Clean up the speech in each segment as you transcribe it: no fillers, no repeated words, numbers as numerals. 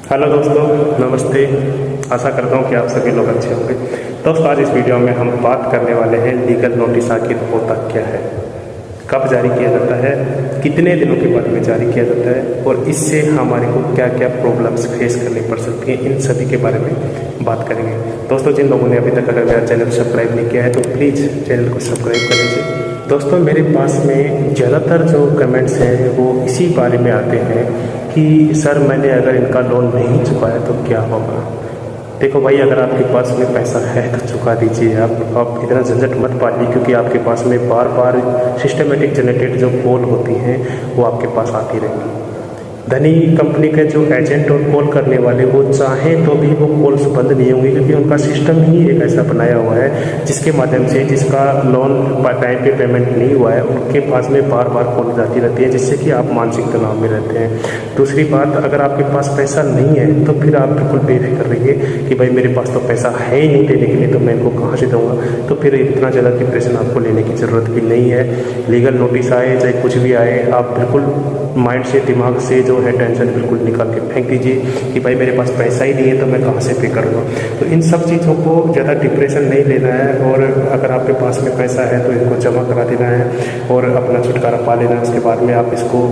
Hello दोस्तों, नमस्ते। आशा करता हूँ कि आप सभी लोग अच्छे होंगे। दोस्तों, आज इस वीडियो में हम बात करने वाले हैं लीगल नोटिस आखिर होता क्या है, कब जारी किया जाता है, कितने दिनों के बाद में जारी किया जाता है और इससे हमारे को क्या क्या प्रॉब्लम्स फेस करनी पड़ सकती हैं, इन सभी के बारे में बात करेंगे। दोस्तों, जिन लोगों ने अभी तक अगर मेरा चैनल सब्सक्राइब नहीं किया है तो प्लीज़ चैनल को सब्सक्राइब कर लीजिए। दोस्तों, मेरे पास में ज़्यादातर जो कमेंट्स हैं वो इसी बारे में आते हैं कि सर मैंने अगर इनका लोन नहीं चुकाया तो क्या होगा। देखो भाई, अगर आपके पास में पैसा है तो चुका दीजिए। आप इतना झंझट मत पालिए, क्योंकि आपके पास में बार बार सिस्टमेटिक जनरेटेड जो कॉल होती हैं वो आपके पास आती रहेंगी। धनी कंपनी के जो एजेंट और कॉल करने वाले वो चाहें तो भी वो कॉल्स बंद नहीं होंगे, क्योंकि उनका सिस्टम ही एक ऐसा बनाया हुआ है जिसके माध्यम से जिसका लोन टाइम पे पेमेंट नहीं हुआ है उनके पास में बार बार कॉल जाती रहती है, जिससे कि आप मानसिक तनाव में रहते हैं। दूसरी बात, अगर आपके पास पैसा नहीं है तो फिर आप बिल्कुल बेफिक्र रहिए कि भाई मेरे पास तो पैसा है ही नहीं देने के लिए, तो मैं इनको कहाँ से दूँगा। तो फिर इतना ज़्यादा डिप्रेशन आपको लेने की ज़रूरत भी नहीं है। लीगल नोटिस आए चाहे कुछ भी आए, आप बिल्कुल माइंड से, दिमाग से जो है टेंशन बिल्कुल निकाल के फेंक दीजिए कि भाई मेरे पास पैसा ही नहीं है तो मैं कहाँ से पे करूँगा। तो इन सब चीज़ों को ज़्यादा डिप्रेशन नहीं लेना है, और अगर आपके पास में पैसा है तो इनको जमा करा देना है और अपना छुटकारा पा लेना है। उसके बाद में आप इसको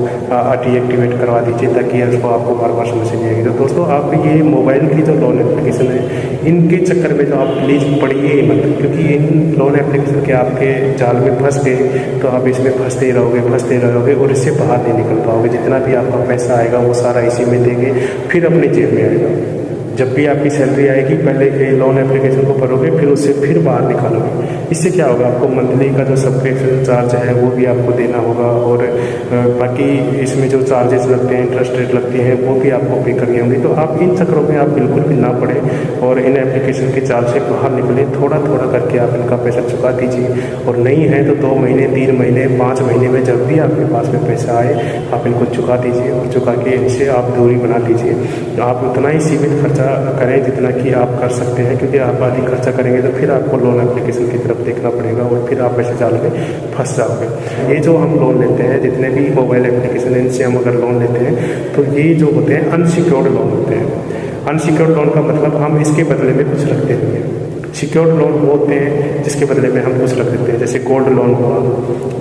डीएक्टिवेट करवा दीजिए, ताकि इसको आपको बार बार समझ नहीं आएगी। तो दोस्तों, आप ये मोबाइल की जो लोन एप्लीकेशन है इनके चक्कर में तो आप प्लीज़ पढ़िए ही मत, क्योंकि इन लोन एप्लीकेशन के आपके जाल में फंस गए तो आप इसमें फंसते रहोगे और इससे बाहर नहीं निकल पाओगे। जितना भी आपका पैसा आएगा वो सारा इसी में देंगे, फिर अपनी जेब में आएगा। जब भी आपकी सैलरी आएगी पहले लोन एप्लीकेशन को भरोगे, फिर उससे फिर बाहर निकालोगे। इससे क्या होगा, आपको मंथली का जो सब्सक्रिप्शन चार्ज है वो भी आपको देना होगा, और बाकी इसमें जो चार्जेस लगते हैं, इंटरेस्ट रेट लगती हैं, वो भी आपको पे करनी होंगी। तो आप इन चक्करों में आप बिल्कुल भी ना पड़े और इन एप्लीकेशन के चार्ज से बाहर निकले। थोड़ा थोड़ा करके आप इनका पैसा चुका दीजिए, और नहीं है तो 2 महीने, 3 महीने, 5 महीने में जब भी आपके पास में पैसा आए आप इनको चुका दीजिए, और चुका के इनसे आप दूरी बना दीजिए। आप उतना ही सीमित खर्चा करें जितना कि आप कर सकते हैं, क्योंकि आप अधिक खर्चा करेंगे तो फिर आपको लोन एप्लीकेशन की तरफ देखना पड़ेगा और फिर आप पैसे जाल में फंस जाओगे। ये जो हम लोन लेते हैं, जितने भी मोबाइल एप्लीकेशन है इनसे हम अगर लोन लेते हैं तो ये जो होते हैं अनसिक्योर्ड लोन होते हैं। अनसिक्योर्ड लोन का मतलब हम इसके बदले में कुछ रखते नहीं हैं। सिक्योर्ड लोन वो होते हैं जिसके बदले में हम कुछ रख देते हैं, जैसे गोल्ड लोन हुआ,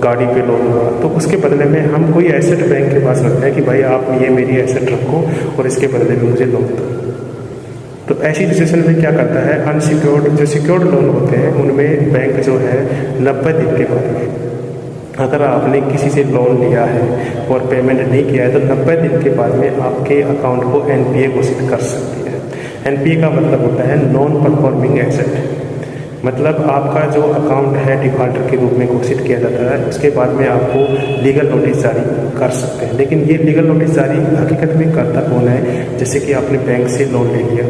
गाड़ी पे लोन हुआ, तो उसके बदले में हम कोई एसेट बैंक के पास रखते हैं कि भाई आप ये मेरी एसेट रखो और इसके बदले में मुझे लोन दो। तो ऐसी सिचुएशन में क्या करता है, अनसिक्योर्ड जो सिक्योर्ड लोन होते हैं उनमें बैंक जो है 90 दिन के बाद में, अगर आपने किसी से लोन लिया है और पेमेंट नहीं किया है तो 90 दिन के बाद में आपके अकाउंट को एनपीए घोषित कर सकती है। एनपीए का मतलब होता है नॉन परफॉर्मिंग एसेट, मतलब आपका जो अकाउंट है डिफॉल्टर के रूप में घोषित किया जाता है। उसके बाद में आपको लीगल नोटिस जारी कर सकते हैं। लेकिन ये लीगल नोटिस जारी हकीकत में करता कौन है, जैसे कि आपने बैंक से लोन ले लिया,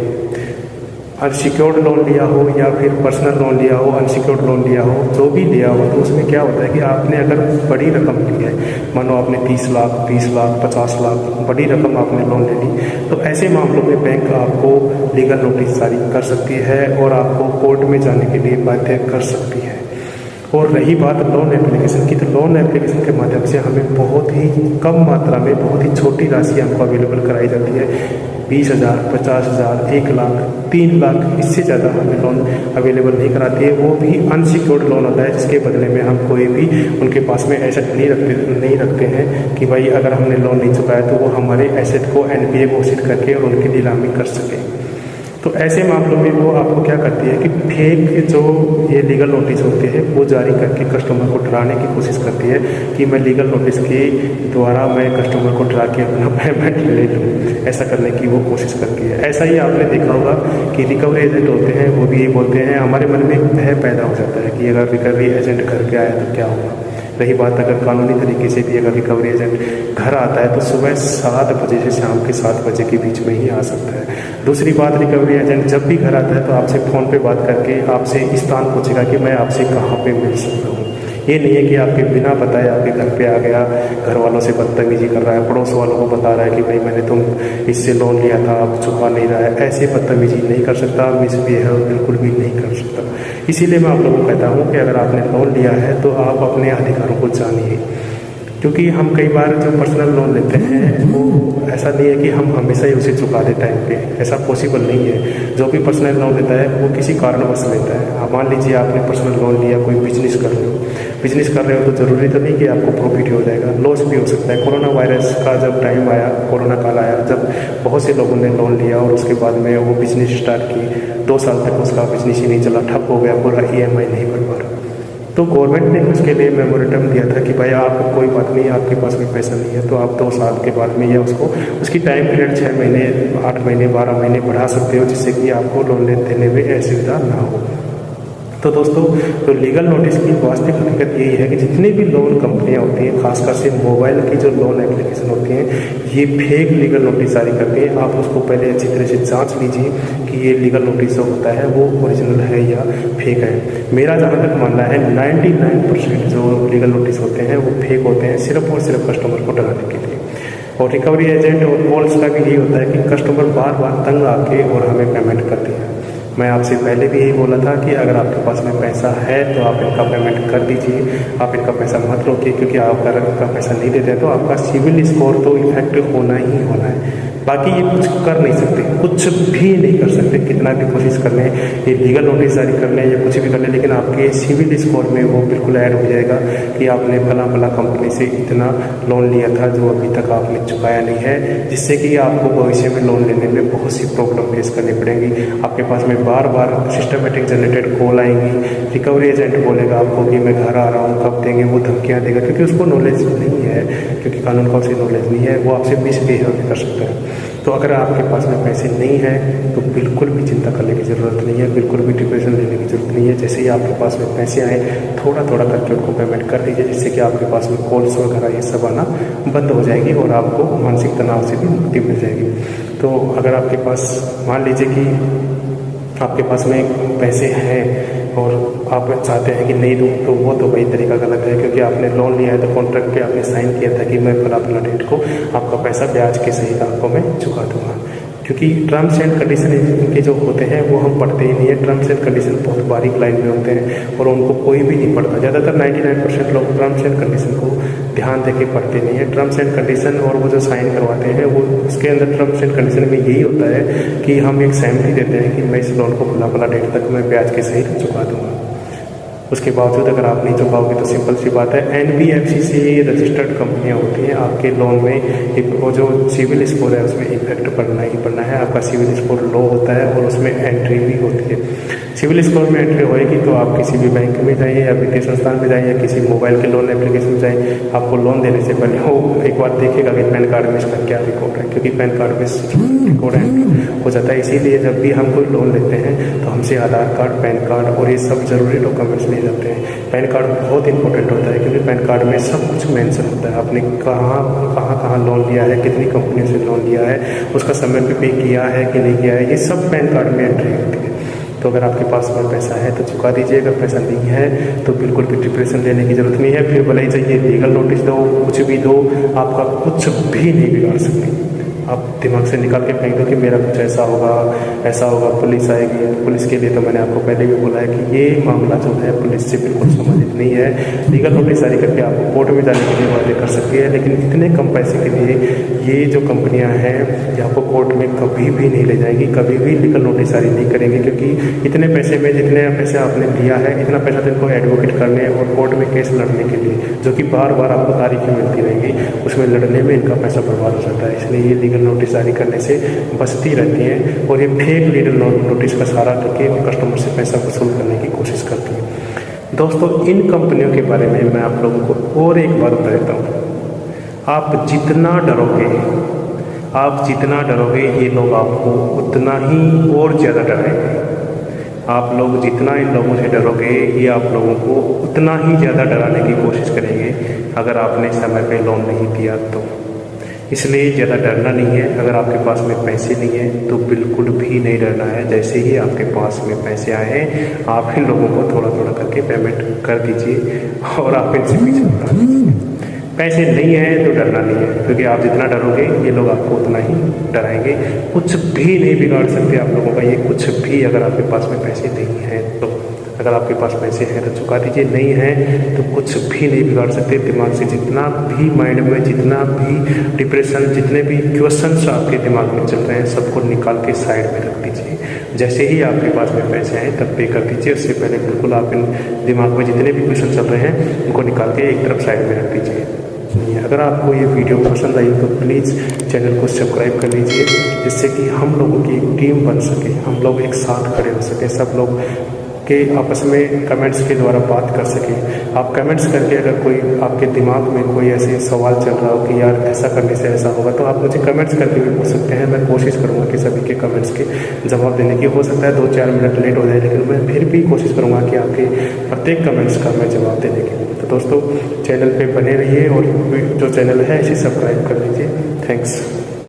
अनसिक्योर्ड लोन लिया हो या फिर पर्सनल लोन लिया हो, अनसिक्योर्ड लोन लिया हो, जो भी लिया हो, तो उसमें क्या होता है कि आपने अगर बड़ी रकम ली है, मानो आपने 30 लाख, 20 लाख, 50 लाख बड़ी रकम आपने लोन ले ली, तो ऐसे मामलों में बैंक आपको लीगल नोटिस जारी कर सकती है और आपको कोर्ट में जाने के लिए बाध्य कर सकती है। और रही बात लोन एप्लीकेशन की, तो लोन एप्लीकेशन के माध्यम से हमें बहुत ही कम मात्रा में बहुत ही छोटी राशि हमको अवेलेबल कराई जाती है। 20,000, 50,000, 1 लाख, 3 लाख, इससे ज़्यादा हमें लोन अवेलेबल नहीं कराती है। वो भी अनसिक्योर्ड लोन होता है, जिसके बदले में हम कोई भी उनके पास में एसेट नहीं रखते हैं कि भाई अगर हमने लोन नहीं चुकाया तो वो हमारे एसेट को एनपीए घोषित करके और उनकी नीलामी कर सके। तो ऐसे मामलों में वो आपको क्या करती है कि फेक जो ये लीगल नोटिस होते हैं वो जारी करके कस्टमर को डराने की कोशिश करती है कि मैं लीगल नोटिस के द्वारा मैं कस्टमर को डरा के अपना पेमेंट ले लूँ। ऐसा करने की वो कोशिश करती है। ऐसा ही आपने देखा होगा कि रिकवरी एजेंट होते हैं, वो भी ये बोलते हैं, हमारे मन में भय पैदा हो जाता है कि अगर रिकवरी एजेंट घर पे आया तो क्या होगा। रही बात, अगर कानूनी तरीके से भी अगर रिकवरी एजेंट घर आता है तो सुबह 7 बजे से शाम के 7 बजे के बीच में ही आ सकता है। दूसरी बात, रिकवरी एजेंट जब भी घर आता है तो आपसे फ़ोन पे बात करके आपसे स्थान पूछेगा कि मैं आपसे कहाँ पे मिल सकता हूँ। ये नहीं है कि आपके बिना बताए आपके घर पे आ गया, घर वालों से बदतमीजी कर रहा है, पड़ोस वालों को बता रहा है कि भाई मैंने तुम इससे लोन लिया था, अब चुका नहीं रहा है। ऐसे बदतमीजी नहीं कर सकता, मिसबिहेव बिल्कुल भी नहीं कर सकता। इसीलिए मैं आप लोगों को कहता हूँ कि अगर आपने लोन लिया है तो आप अपने अधिकारों को जानिए। क्योंकि हम कई बार जो पर्सनल लोन लेते हैं वो ऐसा नहीं है कि हम हमेशा ही उसे चुका दें टाइम पे, ऐसा पॉसिबल नहीं है। जो भी पर्सनल लोन लेता है वो किसी कारणवश लेता है। आप मान लीजिए आपने पर्सनल लोन लिया, कोई बिजनेस कर रहे हो तो ज़रूरी तो नहीं कि आपको प्रॉफिट हो जाएगा, लॉस भी हो सकता है। कोरोना वायरस का जब टाइम आया, कोरोना काल आया, जब बहुत से लोगों ने लोन लिया और उसके बाद में वो बिजनेस स्टार्ट की, 2 साल तक उसका बिजनेस ही नहीं चला, ठप हो गया, पूरा EMI नहीं भर पा रहा। तो गवर्नमेंट ने उसके लिए मेमोरेंडम दिया था कि भाई आप कोई बात नहीं, आपके पास में पैसा नहीं है तो आप 2 साल के बाद में या उसकी टाइम पीरियड 6 महीने, 8 महीने, 12 महीने बढ़ा सकते हो, जिससे कि आपको लोन देने में असुविधा ना हो। तो दोस्तों, तो लीगल नोटिस की वास्तविक हकीकत यही है कि जितनी भी लोन कंपनियां होती हैं, खासकर से मोबाइल की जो लोन एप्लीकेशन होती हैं, ये फेक लीगल नोटिस जारी करती हैं। आप उसको पहले अच्छी तरह से जांच लीजिए कि ये लीगल नोटिस जो होता है वो ओरिजिनल है या फेक है। मेरा जहाँ तक मानना है 99% जो लीगल नोटिस होते हैं वो फेक होते हैं, सिर्फ और सिर्फ कस्टमर को डराने के लिए। और रिकवरी एजेंट और कॉल्स का भी यही होता है कि कस्टमर बार बार तंग आके और हमें पेमेंट करते हैं। मैं आपसे पहले भी यही बोला था कि अगर आपके पास में पैसा है तो आप इनका पेमेंट कर दीजिए, आप इनका पैसा मत रोकिए, क्योंकि आप अगर इनका पैसा नहीं देते हैं तो आपका सिविल स्कोर तो इफेक्टिव होना ही होना है। बाकी ये कुछ कर नहीं सकते, कुछ भी नहीं कर सकते, कितना भी कोशिश कर लें, ये लीगल नोटिस जारी कर लें या कुछ भी कर लें, लेकिन आपके सिविल स्कोर में वो बिल्कुल ऐड हो जाएगा कि आपने फला कंपनी से इतना लोन लिया था जो अभी तक आपने चुकाया नहीं है, जिससे कि आपको भविष्य में लोन लेने में बहुत सी प्रॉब्लम फेस करनी पड़ेगी। आपके पास में बार बार सिस्टमेटिक जनरेटेड कॉल आएंगी, रिकवरी एजेंट बोलेगा आपको कि मैं घर आ रहा हूँ, कब देंगे, वो धमकियाँ देगा, क्योंकि उसको नॉलेज नहीं है, क्योंकि कानून का उसे नॉलेज नहीं है, वो आपसे मिसबिहेव कर सकता है। तो अगर आपके पास में पैसे नहीं हैं तो बिल्कुल भी चिंता करने की ज़रूरत नहीं है, बिल्कुल भी डिप्रेशन लेने की ज़रूरत नहीं है। जैसे ही आपके पास में पैसे आए, थोड़ा थोड़ा करके उनको पेमेंट कर दीजिए, जिससे कि आपके पास में कॉल्स वगैरह ये सब आना बंद हो जाएगी और आपको मानसिक तनाव से भी मुक्ति मिल जाएगी। तो अगर आपके पास, मान लीजिए कि आपके पास में पैसे हैं और आप चाहते हैं कि नहीं दूँ, तो वो तो भाई तरीका गलत है, क्योंकि आपने लोन लिया है तो कॉन्ट्रैक्ट पे आपने साइन किया था कि मैं फला डेट को आपका पैसा ब्याज के सहित आपको मैं चुका दूँगा। क्योंकि टर्म्स एंड कंडीशन इनके जो होते हैं वो हम पढ़ते ही नहीं है। टर्म्स एंड कंडीशन बहुत बारीक लाइन में होते हैं और उनको कोई भी नहीं पढ़ता। ज़्यादातर 99% लोग टर्म्स एंड कंडीशन को ध्यान देके पढ़ते नहीं है। टर्म्स एंड कंडीशन और वो जो साइन करवाते हैं वो, उसके अंदर टर्म्स एंड कंडीशन में यही होता है कि हम एक सहमति देते हैं कि मैं इस लोन को फला डेट तक मैं ब्याज के सहित चुका दूँगा। उसके बावजूद अगर आप नहीं चुकाओगे तो सिंपल सी बात है, NBFC से रजिस्टर्ड कंपनियां होती हैं, आपके लोन में वो जो सिविल स्कोर है उसमें इफेक्ट पड़ना ही पड़ना है। आपका सिविल स्कोर लो होता है और उसमें एंट्री भी होती है। सिविल स्कोर में एंट्री होएगी तो आप किसी भी बैंक में जाइए या वित्तीय संस्थान में जाइए या किसी मोबाइल के लोन एप्लीकेशन में जाइए, आपको लोन देने से पहले वो एक बार देखेगा कि पैन कार्ड में इसका क्या रिकॉर्ड है, क्योंकि पैन कार्ड में रिकॉर्ड एंट्री हो जाता है। इसीलिए जब भी हम कोई लोन लेते हैं तो हमसे आधार कार्ड, पैन कार्ड और ये सब जरूरी डॉक्यूमेंट्स लिए जाते हैं। पैन कार्ड बहुत इंपॉर्टेंट होता है, क्योंकि पैन कार्ड में सब कुछ मेंशन होता है, आपने कहाँ लोन लिया है, कितनी कंपनियों से लोन लिया है, उसका समय पे पे किया है कि नहीं किया है, ये सब पैन कार्ड में एंट्री होती है। तो अगर आपके पास में पैसा है तो चुका दीजिए, अगर पैसा नहीं है तो बिल्कुल भी डिप्रेशन लेने की जरूरत नहीं है। फिर भले ही चाहिए लीगल नोटिस दो, कुछ भी दो, आपका कुछ भी नहीं बिगाड़ सकती। आप दिमाग से निकाल के फेंक दो कि मेरा कुछ ऐसा होगा, पुलिस आएगी। तो पुलिस के लिए तो मैंने आपको पहले भी बोला है कि ये मामला जो है पुलिस से बिल्कुल संबंधित नहीं है। लीगल नोटिस जारी करके आपको कोर्ट में जाने के लिए वादे कर सकती है, लेकिन इतने कम पैसे के लिए ये जो कंपनियां हैं ये आपको कोर्ट में कभी भी नहीं ले जाएंगी, कभी भी लीगल नोटिस जारी नहीं करेंगी, क्योंकि इतने पैसे में, जितने पैसे आपने लिया है, इतना पैसा तो इनको एडवोकेट करने और कोर्ट में केस लड़ने के लिए, जो कि बार बार आपको तारीखें मिलती रहेंगी, उसमें लड़ने में इनका पैसा बर्बाद हो जाता है। इसलिए ये लीगल नोटिस जारी करने से बचती रहती हैं और ये फेक लीगल नोटिस का सहारा करके और कस्टमर से पैसा वसूल करने की कोशिश करती हैं। दोस्तों, इन कंपनियों के बारे में मैं आप लोगों को और एक बात बता देता हूँ। आप जितना डरोगे ये लोग आपको उतना ही और ज़्यादा डराएंगे। आप लोग जितना इन लोगों से डरोगे ये आप लोगों को उतना ही ज़्यादा डराने की कोशिश करेंगे अगर आपने समय पे लोन नहीं दिया तो। इसलिए ज़्यादा डरना नहीं है। अगर आपके पास में पैसे नहीं है तो बिल्कुल भी नहीं डरना है। जैसे ही आपके पास में पैसे आए, आप इन लोगों को थोड़ा थोड़ा करके पेमेंट कर दीजिए और आप इनसे पीछे हटा दीजिए। पैसे नहीं है तो डरना नहीं है, क्योंकि आप जितना डरोगे ये लोग आपको उतना ही डराएंगे। कुछ भी नहीं बिगाड़ सकते आप लोगों का ये, कुछ भी, अगर आपके पास में पैसे नहीं हैं तो। अगर आपके पास पैसे हैं तो चुका दीजिए, नहीं है तो कुछ भी नहीं बिगाड़ सकते। दिमाग से जितना भी माइंड में जितना भी डिप्रेशन, जितने भी क्वेश्चंस आपके दिमाग में चल रहे हैं, सबको निकाल के साइड में रख दीजिए। जैसे ही आपके पास में पैसे आए तब पे कर दीजिए। उससे पहले बिल्कुल आप इन दिमाग में जितने भी क्वेश्चन चल रहे हैं उनको निकाल के एक तरफ साइड में रख दीजिए। अगर आपको ये वीडियो पसंद आई तो प्लीज़ चैनल को सब्सक्राइब कर लीजिए, जिससे कि हम लोगों की एक टीम बन सके, हम लोग एक साथ खड़े हो सके, सब लोग के आपस में कमेंट्स के द्वारा बात कर सकें। आप कमेंट्स करके अगर कोई आपके दिमाग में कोई ऐसे सवाल चल रहा हो कि यार ऐसा करने से ऐसा होगा, तो आप मुझे कमेंट्स करके भी पूछ सकते हैं। मैं कोशिश करूँगा कि सभी के कमेंट्स के जवाब देने की। हो सकता है 2-4 मिनट लेट हो जाए, लेकिन मैं फिर भी कोशिश करूँगा कि आपके प्रत्येक कमेंट्स का मैं जवाब देने की। तो दोस्तों चैनल पे बने रहिए और जो चैनल है इसे सब्सक्राइब कर लीजिए। थैंक्स।